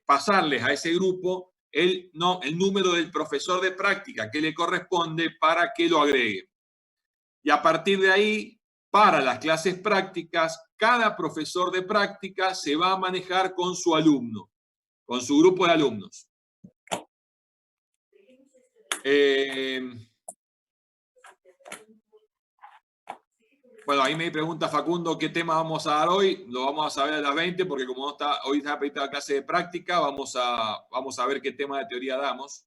pasarles a ese grupo el número del profesor de práctica que le corresponde para que lo agregue. Y a partir de ahí, para las clases prácticas, cada profesor de práctica se va a manejar con su alumno, con su grupo de alumnos. Bueno, ahí me pregunta Facundo qué tema vamos a dar hoy. Lo vamos a saber a las 20 porque como no está, hoy está pedida la clase de práctica, vamos a ver qué tema de teoría damos.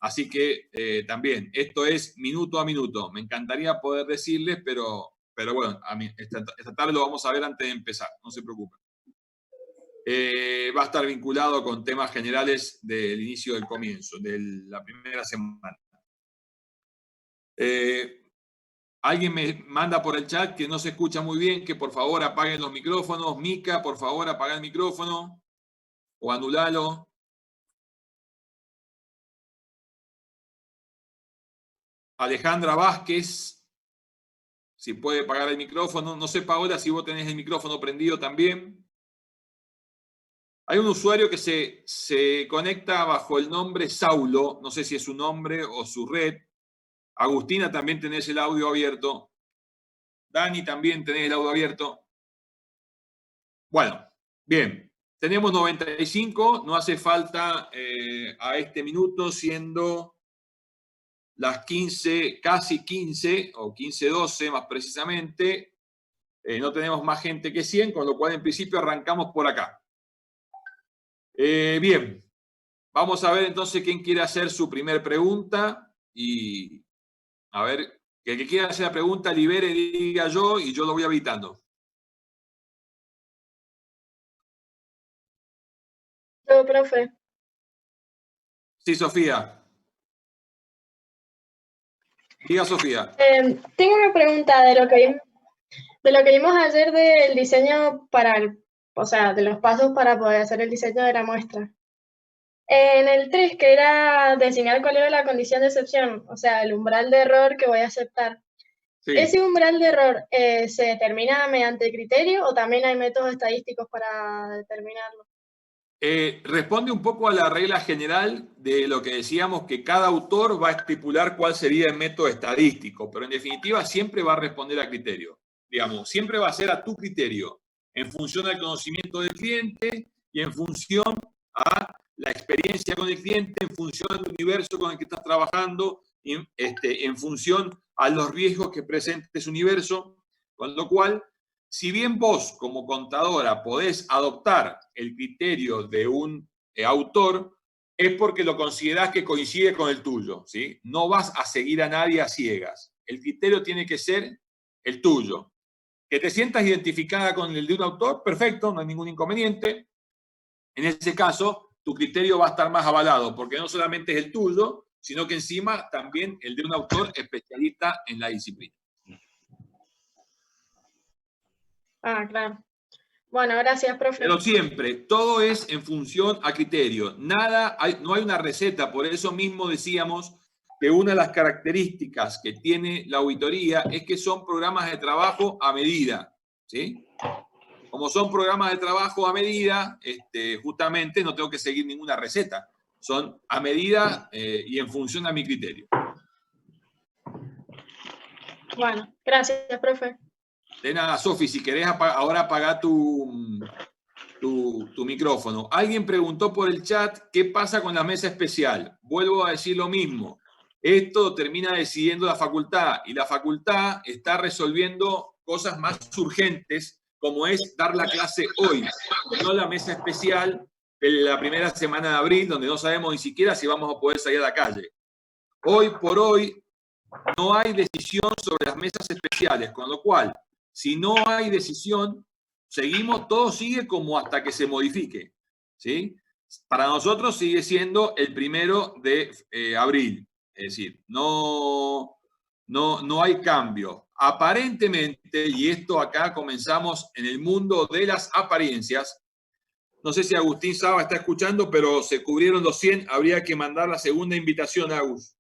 Así que también, esto es minuto a minuto. Me encantaría poder decirles, pero bueno, esta tarde lo vamos a ver antes de empezar, no se preocupen. Va a estar vinculado con temas generales del inicio del comienzo, de la primera semana. Alguien me manda por el chat que no se escucha muy bien, que por favor apaguen los micrófonos. Mica, por favor, apaga el micrófono o anulalo. Alejandra Vázquez, si puede apagar el micrófono. No sé, Paola, si vos tenés el micrófono prendido también. Hay un usuario que se conecta bajo el nombre Saulo. No sé si es su nombre o su red. Agustina, también tenés el audio abierto. Dani, también tenés el audio abierto. Bueno, bien. Tenemos 95. No hace falta a este minuto, siendo las 15, casi 15, o 15:12 más precisamente. No tenemos más gente que 100, con lo cual en principio arrancamos por acá. Bien. Vamos a ver entonces quién quiere hacer su primer pregunta. Y a ver, que el que quiera hacer la pregunta libere, diga yo, y yo lo voy habilitando. Yo, profe. Sí, Sofía. Diga, Sofía. Tengo una pregunta de lo que vimos ayer del diseño o sea, de los pasos para poder hacer el diseño de la muestra. En el 3, que era designar cuál era la condición de excepción, o sea, el umbral de error que voy a aceptar. Sí. ¿Ese umbral de error se determina mediante criterio o también hay métodos estadísticos para determinarlo? Responde un poco a la regla general de lo que decíamos, que cada autor va a estipular cuál sería el método estadístico, pero en definitiva siempre va a responder a criterio. Digamos, siempre va a ser a tu criterio, en función al conocimiento del cliente y en función a la experiencia con el cliente, en función al universo con el que estás trabajando, en función a los riesgos que presenta ese universo, con lo cual, si bien vos como contadora podés adoptar el criterio de un autor, es porque lo considerás que coincide con el tuyo, ¿sí? No vas a seguir a nadie a ciegas. El criterio tiene que ser el tuyo. Que te sientas identificada con el de un autor, perfecto, no hay ningún inconveniente. En ese caso, tu criterio va a estar más avalado, porque no solamente es el tuyo, sino que encima también el de un autor especialista en la disciplina. Ah, claro. Bueno, gracias, profe. Pero siempre, todo es en función a criterio. No hay una receta, por eso mismo decíamos que una de las características que tiene la auditoría es que son programas de trabajo a medida, ¿sí? Como son programas de trabajo a medida, justamente no tengo que seguir ninguna receta. Son a medida y en función a mi criterio. Bueno, gracias, profe. De nada, Sofi, si querés ahora apagar tu micrófono. Alguien preguntó por el chat qué pasa con la mesa especial. Vuelvo a decir lo mismo. Esto termina decidiendo la facultad y la facultad está resolviendo cosas más urgentes, como es dar la clase hoy, no la mesa especial de la primera semana de abril, donde no sabemos ni siquiera si vamos a poder salir a la calle. Hoy por hoy no hay decisión sobre las mesas especiales, con lo cual, si no hay decisión, todo sigue como hasta que se modifique, ¿sí? Para nosotros sigue siendo el 1 de abril, es decir, no hay cambio. Aparentemente, y esto acá comenzamos en el mundo de las apariencias, no sé si Agustín Saba está escuchando, pero se cubrieron los 100, habría que mandar la segunda invitación, Agus.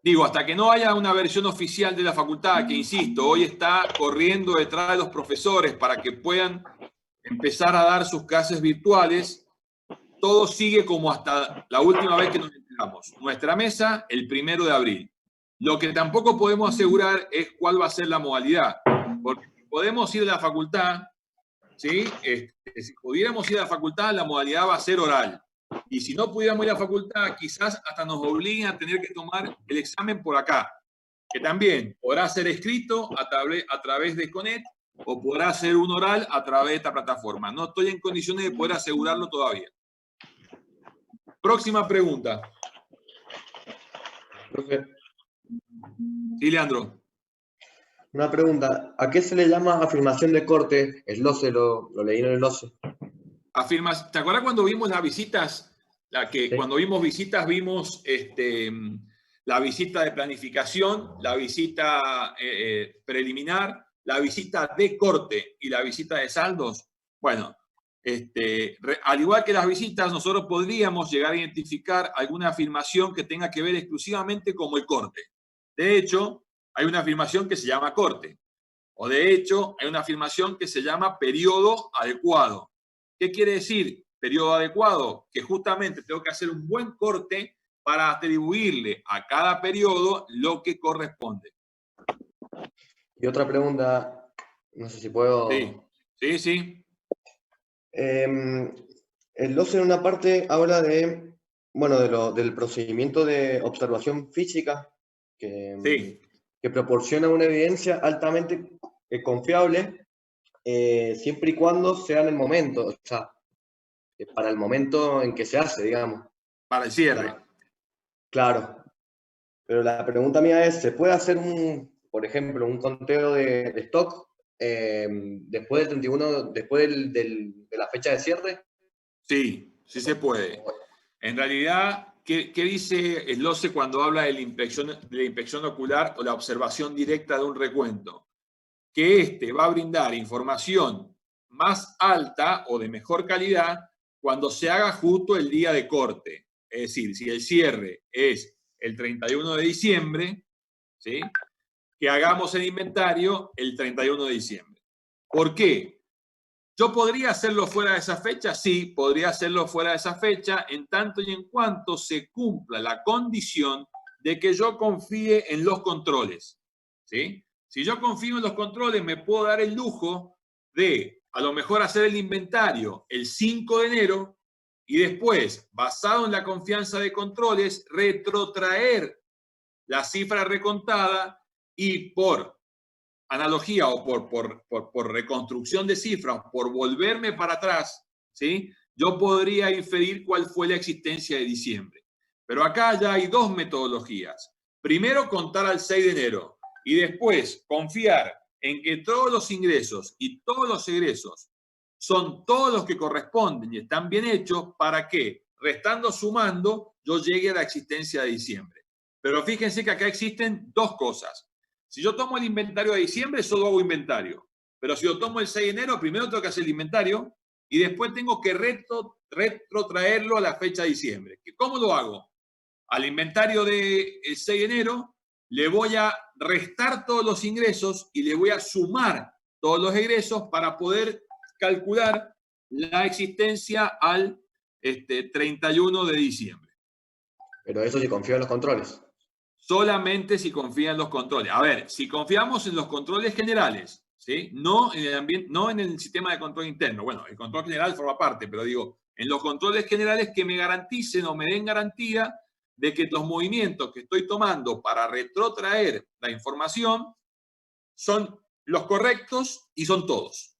Digo, hasta que no haya una versión oficial de la facultad, que insisto, hoy está corriendo detrás de los profesores para que puedan empezar a dar sus clases virtuales, todo sigue como hasta la última vez que nos enteramos. Nuestra mesa, el 1 de abril. Lo que tampoco podemos asegurar es cuál va a ser la modalidad, porque podemos ir a la facultad, ¿sí? Si pudiéramos ir a la facultad, la modalidad va a ser oral. Y si no pudiéramos ir a la facultad, quizás hasta nos obliguen a tener que tomar el examen por acá, que también podrá ser escrito a través de Conet o podrá ser un oral a través de esta plataforma. No estoy en condiciones de poder asegurarlo todavía. Próxima pregunta. Profe, Sí, Leandro. una pregunta. ¿A qué se le llama afirmación de corte? El LOCE, lo leí en el LOCE. ¿Te acuerdas cuando vimos las visitas? Sí. Cuando vimos visitas, vimos la visita de planificación, la visita preliminar, la visita de corte y la visita de saldos. Bueno, al igual que las visitas, nosotros podríamos llegar a identificar alguna afirmación que tenga que ver exclusivamente con el corte. De hecho, hay una afirmación que se llama corte. O de hecho, hay una afirmación que se llama periodo adecuado. ¿Qué quiere decir periodo adecuado? Que justamente tengo que hacer un buen corte para atribuirle a cada periodo lo que corresponde. Y otra pregunta, no sé si puedo... Sí. El LOCE en una parte habla de, bueno, del procedimiento de observación física que proporciona una evidencia altamente confiable siempre y cuando sea en el momento, o sea, para el momento en que se hace, digamos. Para el cierre. Claro. Pero la pregunta mía es, ¿se puede hacer por ejemplo, un conteo de stock después del 31, después de la fecha de cierre? Sí se puede. En realidad, ¿qué dice el LOCE cuando habla de la inspección ocular o la observación directa de un recuento? Que va a brindar información más alta o de mejor calidad cuando se haga justo el día de corte. Es decir, si el cierre es el 31 de diciembre, ¿sí? Que hagamos el inventario el 31 de diciembre. ¿Por qué? ¿Yo podría hacerlo fuera de esa fecha? Sí, podría hacerlo fuera de esa fecha en tanto y en cuanto se cumpla la condición de que yo confíe en los controles, ¿sí? Si yo confío en los controles, me puedo dar el lujo de a lo mejor hacer el inventario el 5 de enero y después, basado en la confianza de controles, retrotraer la cifra recontada y por analogía o por reconstrucción de cifras, por volverme para atrás, ¿sí? Yo podría inferir cuál fue la existencia de diciembre. Pero acá ya hay dos metodologías. Primero, contar al 6 de enero y después confiar en que todos los ingresos y todos los egresos son todos los que corresponden y están bien hechos para que, restando, sumando, yo llegue a la existencia de diciembre. Pero fíjense que acá existen dos cosas. Si yo tomo el inventario de diciembre, solo hago inventario. Pero si yo tomo el 6 de enero, primero tengo que hacer el inventario y después tengo que retrotraerlo a la fecha de diciembre. ¿Cómo lo hago? Al inventario del 6 de enero le voy a restar todos los ingresos y le voy a sumar todos los egresos para poder calcular la existencia al 31 de diciembre. Pero eso sí confío en los controles. Solamente si confían en los controles. A ver, si confiamos en los controles generales, ¿sí? No en el ambiente, no en el sistema de control interno. Bueno, el control general forma parte, pero digo, en los controles generales que me garanticen o me den garantía de que los movimientos que estoy tomando para retrotraer la información son los correctos y son todos.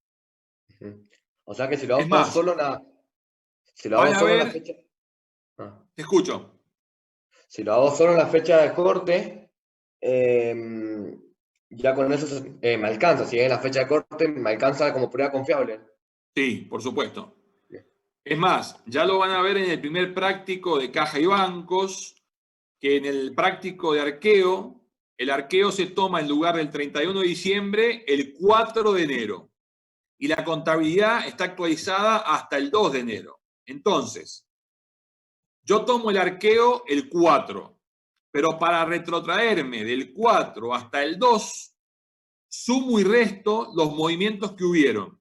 O sea que si lo hago solo la fecha... Te escucho. Si lo hago solo en la fecha de corte, ya con eso me alcanza. Si es en la fecha de corte, me alcanza como prueba confiable. Sí, por supuesto. Es más, ya lo van a ver en el primer práctico de caja y bancos, que en el práctico de arqueo, el arqueo se toma en lugar del 31 de diciembre el 4 de enero. Y la contabilidad está actualizada hasta el 2 de enero. Entonces, yo tomo el arqueo el 4, pero para retrotraerme del 4 hasta el 2, sumo y resto los movimientos que hubieron.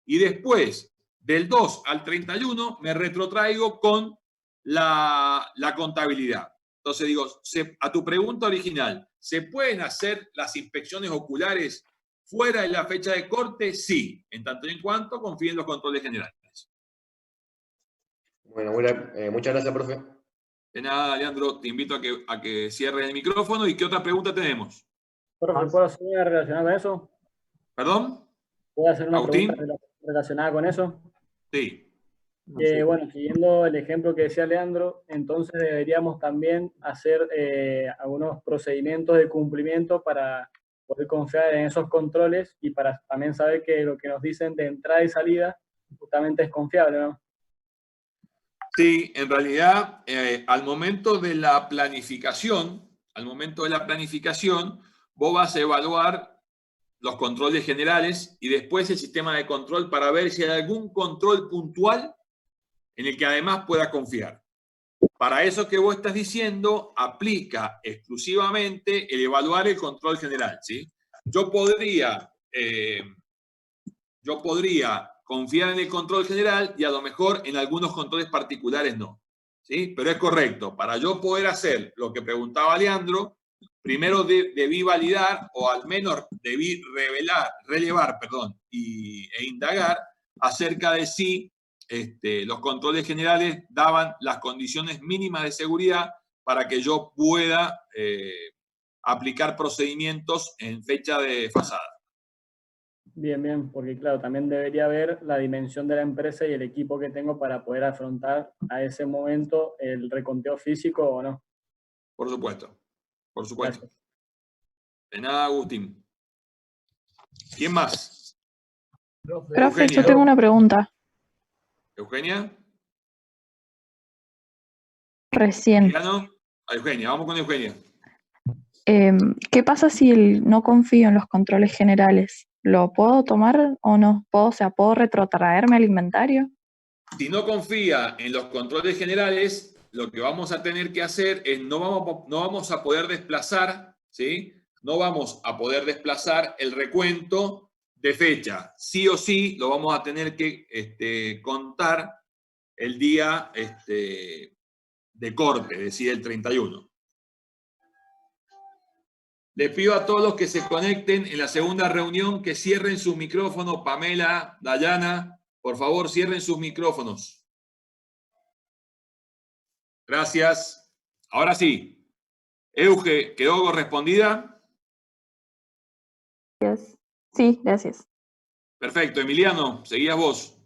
Y después, del 2 al 31, me retrotraigo con la contabilidad. Entonces digo, a tu pregunta original, ¿se pueden hacer las inspecciones oculares fuera de la fecha de corte? Sí, en tanto y en cuanto confíen en los controles generales. Bueno, muchas gracias, profe. De nada, Leandro, te invito a que cierres el micrófono. ¿Y qué otra pregunta tenemos? Profe, ¿puedo hacer una relacionada con eso? ¿Perdón? ¿Puedo hacer una ¿Agustín? pregunta relacionada con eso? Sí. Bueno, siguiendo el ejemplo que decía Leandro, entonces deberíamos también hacer algunos procedimientos de cumplimiento para poder confiar en esos controles y para también saber que lo que nos dicen de entrada y salida justamente es confiable, ¿no? Sí, en realidad, al momento de la planificación, vos vas a evaluar los controles generales y después el sistema de control para ver si hay algún control puntual en el que además pueda confiar. Para eso que vos estás diciendo, aplica exclusivamente el evaluar el control general, ¿sí? Yo podría confiar en el control general y a lo mejor en algunos controles particulares no, ¿sí? Pero es correcto. Para yo poder hacer lo que preguntaba Leandro, primero debí validar, o al menos debí relevar e indagar acerca de si los controles generales daban las condiciones mínimas de seguridad para que yo pueda aplicar procedimientos en fecha de desfasada. Bien, bien, porque claro, también debería ver la dimensión de la empresa y el equipo que tengo para poder afrontar a ese momento el reconteo físico o no. Por supuesto, por supuesto. Gracias. De nada, Agustín. ¿Quién más? Profe, yo tengo una pregunta. ¿Eugenia? Recién. Eugenia, vamos con Eugenia. ¿Qué pasa si no confío en los controles generales? ¿Lo puedo tomar o no? ¿Puedo retrotraerme al inventario? Si no confía en los controles generales, lo que vamos a tener que hacer es no vamos a poder desplazar, ¿sí? No vamos a poder desplazar el recuento de fecha. Sí o sí lo vamos a tener que contar el día de corte, es decir, el 31. Les pido a todos los que se conecten en la segunda reunión que cierren sus micrófonos. Pamela, Dayana, por favor, cierren sus micrófonos. Gracias. Ahora sí. Euge, ¿quedó correspondida? Sí, gracias. Perfecto. Emiliano, seguías vos.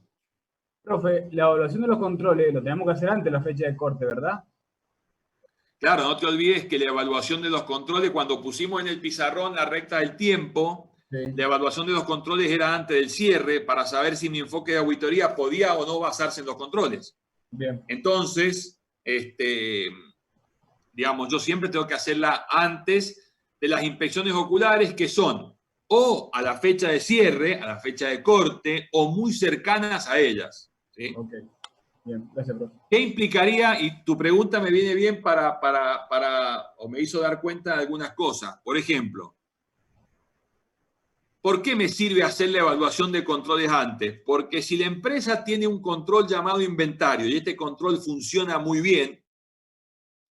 Profe, la evaluación de los controles lo tenemos que hacer antes de la fecha de corte, ¿verdad? Claro, no te olvides que la evaluación de los controles, cuando pusimos en el pizarrón la recta del tiempo, sí, la evaluación de los controles era antes del cierre para saber si mi enfoque de auditoría podía o no basarse en los controles. Bien. Entonces, digamos, yo siempre tengo que hacerla antes de las inspecciones oculares, que son o a la fecha de cierre, a la fecha de corte, o muy cercanas a ellas, ¿sí? Ok. Bien, gracias, profe. ¿Qué implicaría? Y tu pregunta me viene bien o me hizo dar cuenta de algunas cosas. Por ejemplo, ¿por qué me sirve hacer la evaluación de controles antes? Porque si la empresa tiene un control llamado inventario y este control funciona muy bien,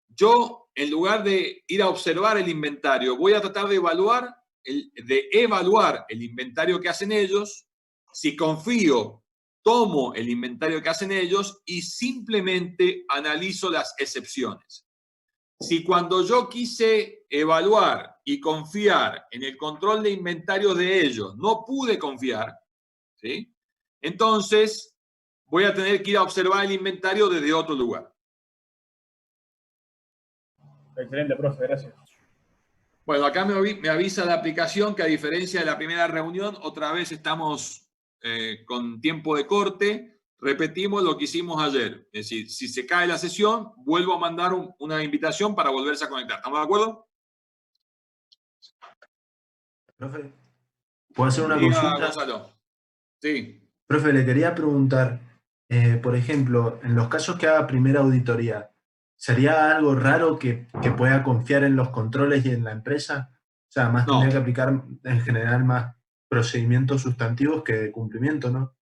yo, en lugar de ir a observar el inventario, voy a tratar de evaluar el inventario que hacen ellos. Si confío, tomo el inventario que hacen ellos y simplemente analizo las excepciones. Si cuando yo quise evaluar y confiar en el control de inventario de ellos no pude confiar, ¿sí? Entonces voy a tener que ir a observar el inventario desde otro lugar. Excelente, profe, gracias. Bueno, acá me avisa la aplicación que a diferencia de la primera reunión, otra vez estamos con tiempo de corte. Repetimos lo que hicimos ayer. Es decir, si se cae la sesión, vuelvo a mandar una invitación para volverse a conectar. ¿Estamos de acuerdo? Profe, ¿puedo hacer una Diga, consulta? Gonzalo. Sí. Profe, le quería preguntar, por ejemplo, en los casos que haga primera auditoría, ¿sería algo raro que pueda confiar en los controles y en la empresa? O sea, más No. tendría que aplicar en general más procedimientos sustantivos que de cumplimiento, ¿no?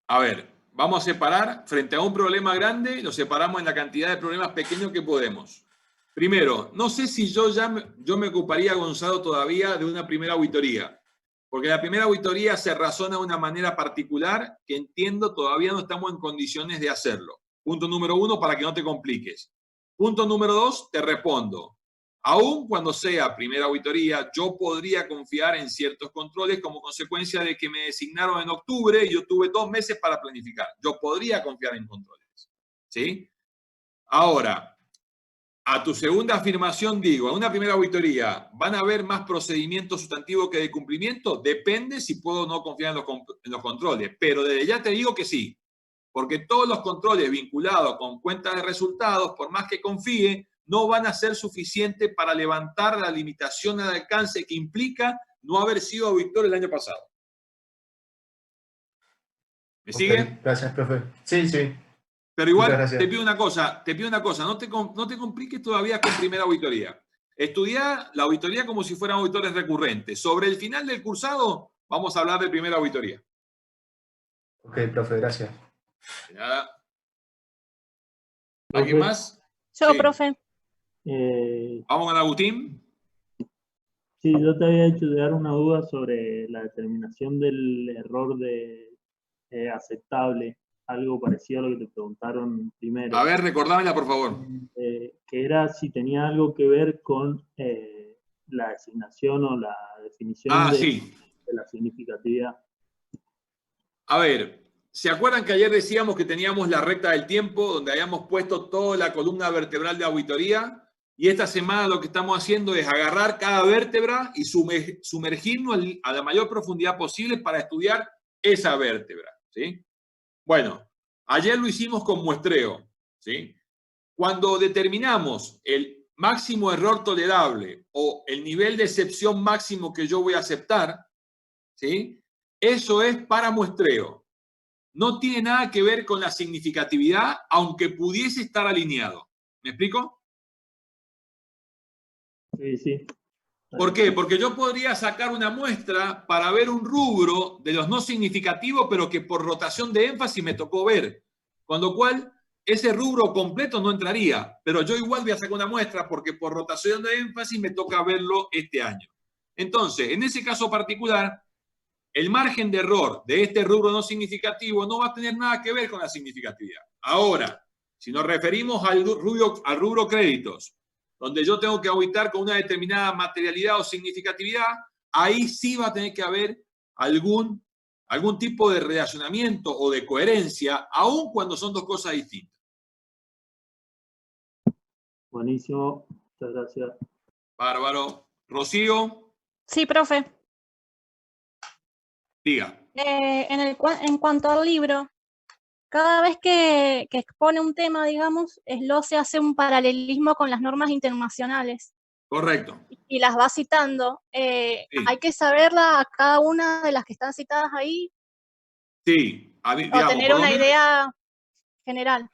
A ver, vamos a separar, frente a un problema grande, lo separamos en la cantidad de problemas pequeños que podemos. Primero, no sé si yo me ocuparía, Gonzalo, todavía de una primera auditoría, porque la primera auditoría se razona de una manera particular que entiendo todavía no estamos en condiciones de hacerlo. Punto número 1, para que no te compliques. Punto número 2, te respondo. Aún cuando sea primera auditoría, yo podría confiar en ciertos controles como consecuencia de que me designaron en octubre y yo tuve 2 meses para planificar. Yo podría confiar en controles. ¿Sí? Ahora, a tu segunda afirmación digo, en una primera auditoría, ¿van a haber más procedimientos sustantivos que de cumplimiento? Depende si puedo o no confiar en los controles, pero desde ya te digo que sí, porque todos los controles vinculados con cuentas de resultados, por más que confíe, no van a ser suficientes para levantar la limitación de alcance que implica no haber sido auditor el año pasado. ¿Me sigue? Gracias, profe. Sí, sí. Pero igual te pido una cosa, no te compliques todavía con primera auditoría. Estudia la auditoría como si fueran auditores recurrentes. Sobre el final del cursado, vamos a hablar de primera auditoría. Ok, profe, gracias. De nada. ¿Alguien más? Yo, Sí. profe. Vamos con Agustín. Sí, yo te había hecho llegar una duda sobre la determinación del error de aceptable, algo parecido a lo que te preguntaron primero. A ver, recordámela, por favor. Que era si tenía algo que ver con la designación o la definición Sí. de la significatividad. A ver, ¿se acuerdan que ayer decíamos que teníamos la recta del tiempo, donde habíamos puesto toda la columna vertebral de auditoría? Y esta semana lo que estamos haciendo es agarrar cada vértebra y sumergirnos a la mayor profundidad posible para estudiar esa vértebra, ¿sí? Bueno, ayer lo hicimos con muestreo, ¿sí? Cuando determinamos el máximo error tolerable o el nivel de excepción máximo que yo voy a aceptar, ¿sí? Eso es para muestreo. No tiene nada que ver con la significatividad, aunque pudiese estar alineado. ¿Me explico? Sí, sí. ¿Por qué? Porque yo podría sacar una muestra para ver un rubro de los no significativos, pero que por rotación de énfasis me tocó ver. Con lo cual, ese rubro completo no entraría. Pero yo igual voy a sacar una muestra porque por rotación de énfasis me toca verlo este año. Entonces, en ese caso particular, el margen de error de este rubro no significativo no va a tener nada que ver con la significatividad. Ahora, si nos referimos al rubro créditos, donde yo tengo que auditar con una determinada materialidad o significatividad, ahí sí va a tener que haber algún tipo de relacionamiento o de coherencia, aun cuando son dos cosas distintas. Buenísimo, muchas gracias. Bárbaro. Rocío. Sí, profe. Diga. En cuanto al libro, cada vez que expone un tema, digamos, SLOCE hace un paralelismo con las normas internacionales. Correcto. Y las va citando. Sí. ¿Hay que saberla a cada una de las que están citadas ahí? Sí. O tener una idea general.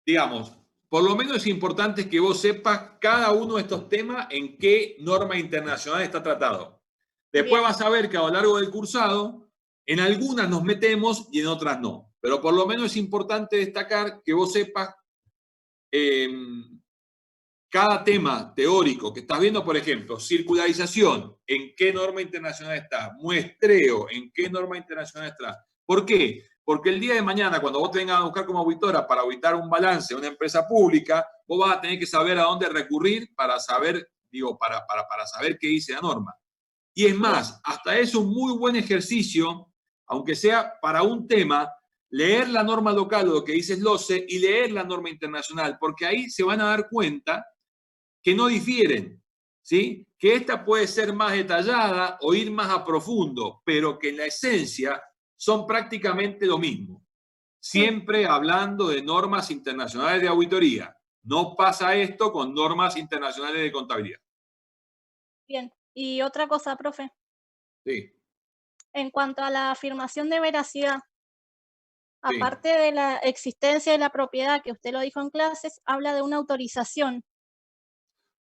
Digamos, por lo menos es importante que vos sepas cada uno de estos temas en qué norma internacional está tratado. Después vas a ver que a lo largo del cursado, en algunas nos metemos y en otras no. Pero por lo menos es importante destacar que vos sepas cada tema teórico que estás viendo, por ejemplo, circularización, ¿en qué norma internacional está? Muestreo, ¿en qué norma internacional está? ¿Por qué? Porque el día de mañana, cuando vos te vengas a buscar como auditora para auditar un balance de una empresa pública, vos vas a tener que saber a dónde recurrir para saber, para saber qué dice la norma. Y es más, hasta es un muy buen ejercicio, aunque sea para un tema, leer la norma local o lo que dice SLOCE y leer la norma internacional, porque ahí se van a dar cuenta que no difieren, ¿sí? Que esta puede ser más detallada o ir más a profundo, pero que en la esencia son prácticamente lo mismo. Siempre hablando de normas internacionales de auditoría. No pasa esto con normas internacionales de contabilidad. Bien. Y otra cosa, profe. Sí. En cuanto a la afirmación de veracidad, Aparte de la existencia de la propiedad, que usted lo dijo en clases, habla de una autorización.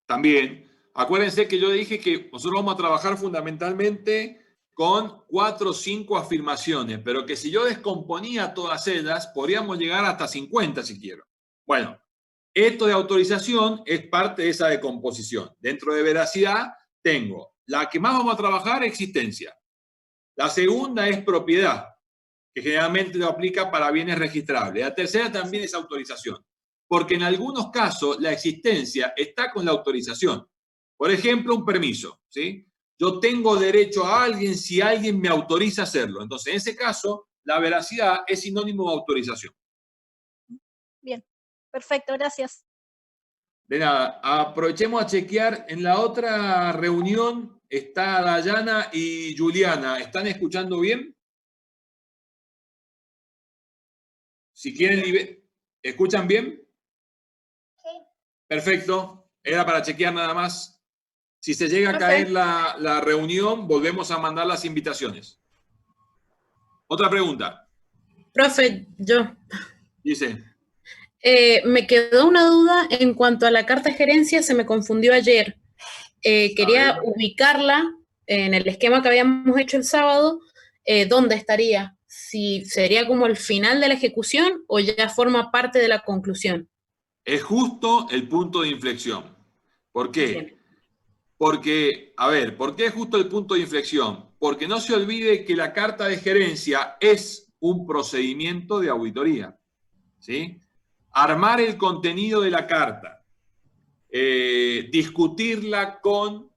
También, acuérdense que yo dije que nosotros vamos a trabajar fundamentalmente con 4 o 5 afirmaciones, pero que si yo descomponía todas ellas, podríamos llegar hasta 50 si quiero. Bueno, esto de autorización es parte de esa decomposición. Dentro de veracidad tengo la que más vamos a trabajar, existencia. La segunda es propiedad, que generalmente lo aplica para bienes registrables. La tercera también es autorización, porque en algunos casos la existencia está con la autorización. Por ejemplo, un permiso, ¿sí? Yo tengo derecho a alguien si alguien me autoriza a hacerlo. Entonces, en ese caso, la veracidad es sinónimo de autorización. Bien, perfecto, gracias. De nada, aprovechemos a chequear. En la otra reunión está Dayana y Juliana. ¿Están escuchando bien? Si quieren, ¿escuchan bien? Sí. Perfecto. Era para chequear nada más. Si se llega a caer la reunión, volvemos a mandar las invitaciones. Otra pregunta. Profe, yo. Dice. Me quedó una duda en cuanto a la carta de gerencia, se me confundió ayer. Quería ubicarla en el esquema que habíamos hecho el sábado. ¿Dónde estaría? Si sería como el final de la ejecución o ya forma parte de la conclusión. Es justo el punto de inflexión. ¿Por qué? Bien. Porque, a ver, ¿por qué es justo el punto de inflexión? Porque no se olvide que la carta de gerencia es un procedimiento de auditoría, ¿sí? Armar el contenido de la carta, discutirla con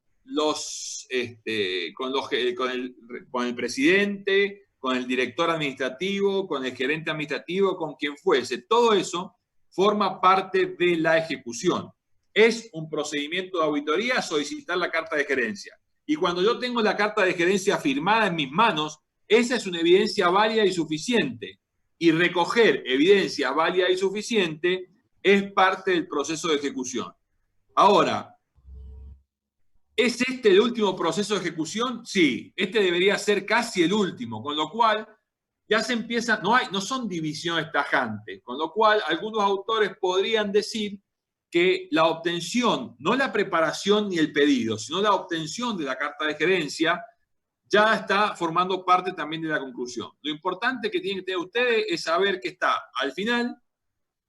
el presidente, con el director administrativo, con el gerente administrativo, con quien fuese. Todo eso forma parte de la ejecución. Es un procedimiento de auditoría solicitar la carta de gerencia. Y cuando yo tengo la carta de gerencia firmada en mis manos, esa es una evidencia válida y suficiente. Y recoger evidencia válida y suficiente es parte del proceso de ejecución. Ahora, ¿es este el último proceso de ejecución? Sí, este debería ser casi el último, con lo cual ya se empieza, no son divisiones tajantes, con lo cual algunos autores podrían decir que la obtención, no la preparación ni el pedido, sino la obtención de la carta de gerencia ya está formando parte también de la conclusión. Lo importante que tienen que tener ustedes es saber que está al final,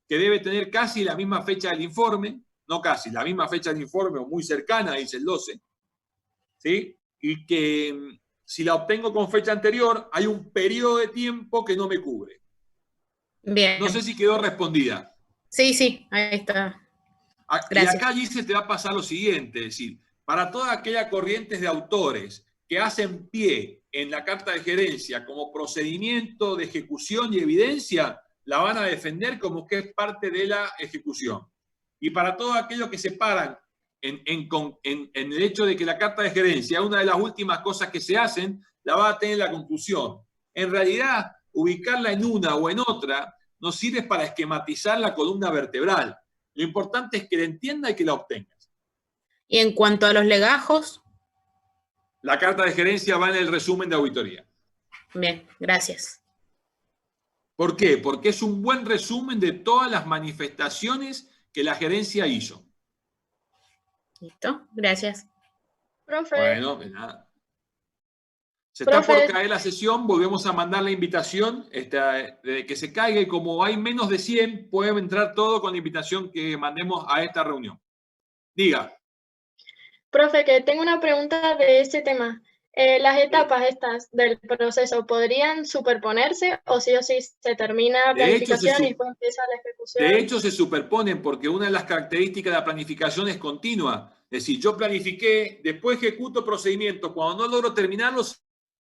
que debe tener casi la misma fecha del informe, no casi, la misma fecha del informe o muy cercana, dice el 12, ¿sí? Y que si la obtengo con fecha anterior, hay un periodo de tiempo que no me cubre. Bien. No sé si quedó respondida. Sí, ahí está. Gracias. Y acá, Gise, te va a pasar lo siguiente, es decir, para todas aquellas corrientes de autores que hacen pie en la carta de gerencia como procedimiento de ejecución y evidencia, la van a defender como que es parte de la ejecución. Y para todos aquellos que se paran en el hecho de que la carta de gerencia es una de las últimas cosas que se hacen, la va a tener la conclusión. En realidad, ubicarla en una o en otra nos sirve para esquematizar la columna vertebral. Lo importante es que la entienda y que la obtengas. Y en cuanto a los legajos, la carta de gerencia va en el resumen de auditoría. Bien, gracias. ¿Por qué? Porque es un buen resumen de todas las manifestaciones que la gerencia hizo. Listo, gracias. Profe. Bueno, de nada. Se está por caer la sesión, volvemos a mandar la invitación, de que se caiga, y como hay menos de 100, pueden entrar todo con la invitación que mandemos a esta reunión. Diga. Profe, que tengo una pregunta de este tema. ¿Las etapas estas del proceso podrían superponerse o sí se termina la planificación y después empieza la ejecución? De hecho, se superponen porque una de las características de la planificación es continua. Es decir, yo planifiqué, después ejecuto procedimientos. Cuando no logro terminarlos,